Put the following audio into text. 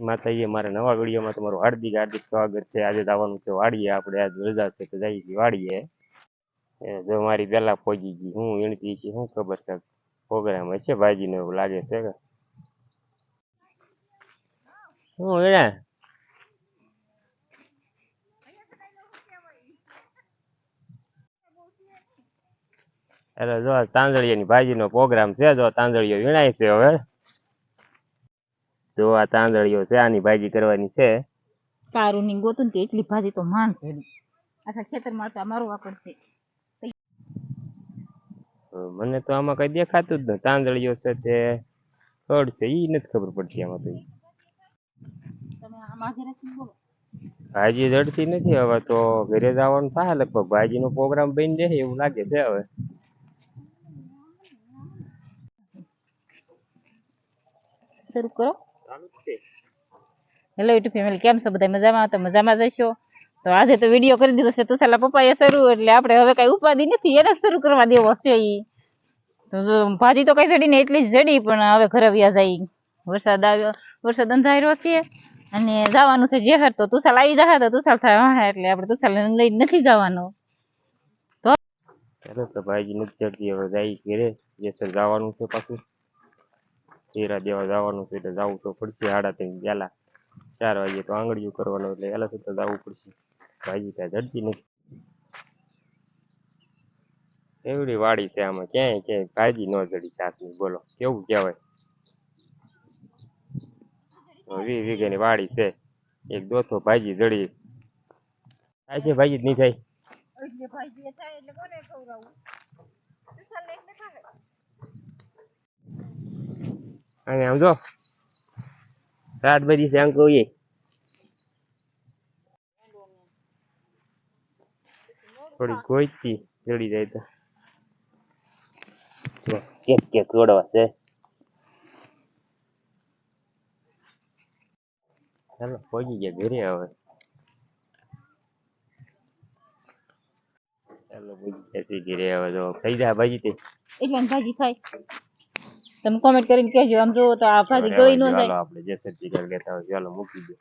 માતાજી, મારા નવા વિડીયોમાં તમારું હાર્દિક હાર્દિક સ્વાગત છે। આજે જવાનું છે વાડીએ, આપણે આજ રજા છે તો જઈએ છીએ વાડીએ। જો મારી પેલા પહોંચી ગઈ, હું એણતી છે, શું ખબર છે પ્રોગ્રામ હશે ભાઈજીનો એવું લાગે છે કે હું એણા એટલે જો તાંદળિયાની ભાજીનો પ્રોગ્રામ છે। જો તાંદળિયો વીણાય છે હવે, જો આ તાંદળિયો છે, આની ભાજી કરવાની છે। તારું ની ગોતું ને એટલી ભાજી તો માંડ પડી, આખા ખેતરમાં તો અમારું વાપર છે। મને તો આમાં કઈ દેખાતું જ નથી, તાંદળિયો છે તે ખડ છે ઈ નથી ખબર પડતી આમાં તો। તમે આમાં ઘરે બોલો, ભાજી જડતી નથી, હવે તો ઘરે જવાનું થાય લગભગ, ભાજીનો પ્રોગ્રામ બની જાય એવું લાગે છે હવે। શરૂ કરો। હેલો યુટ્યુબ ફેમિલી, કેમ છો બધા? મજામાં? તો મજામાં જશો તો આજે તો વિડીયો કરી દીધો છે તુષાલા પપ્પાએ શરૂ, એટલે આપણે હવે કઈ ઉપાધિ નથી, એને શરૂ કરવા દેવો છે। ઈ તો ભાજી તો કઈ જડી ને એટલી જ જડી, પણ હવે ઘરે વ્યા જાય, વરસાદ આવ્યો, વરસાદ અંધાર્યો છે અને જવાનું છે જેહર, તો તુષાલ આવી જશે તો તુષાલ થાય હા, એટલે આપણે તુષાલ લઈ નથી જવાનું। ચાલો તો ભાજી નથી ચડતી, હવે જાય ઘરે, જેસર જવાનું છે પાછું હીરા દેવા જવાનું છે એટલે જવું તો પડશે। 3:30 પેલા 4 વાગે તો આંગળીયું કરવાનું, એટલે એલા તો જવું પડશે। ભાજી ત્યાં જડતી નથી, એવડી વાડી છે, આમાં ક્યાંય ક્યાંય ભાજી ન જડી શાકની, બોલો કેવું કહેવાય। 20 વીઘાની વાડી છે, એક દોથો ભાજી જડી થાય છે, ભાજી જ નહીં થાય અને આમ જો રાત બધી છે આમ કહીએ થોડી ગોઈતી જડી જાય તો કેક કેક તોડવા છે। ચાલો પહોંચી ગયા ઘરે હવે, ચાલો પહોંચી ગયા ઘરે હવે, જો થઈ જાય ભાજી તે એટલે ભાજી થાય, તમે કોમેન્ટ કરીને કહેજો। આમ જો તો આ ભાજી ગળી ન જાય, હાલો આપણે જે સબ્જી કરી લેતા હોય, ચાલો મૂકી દો।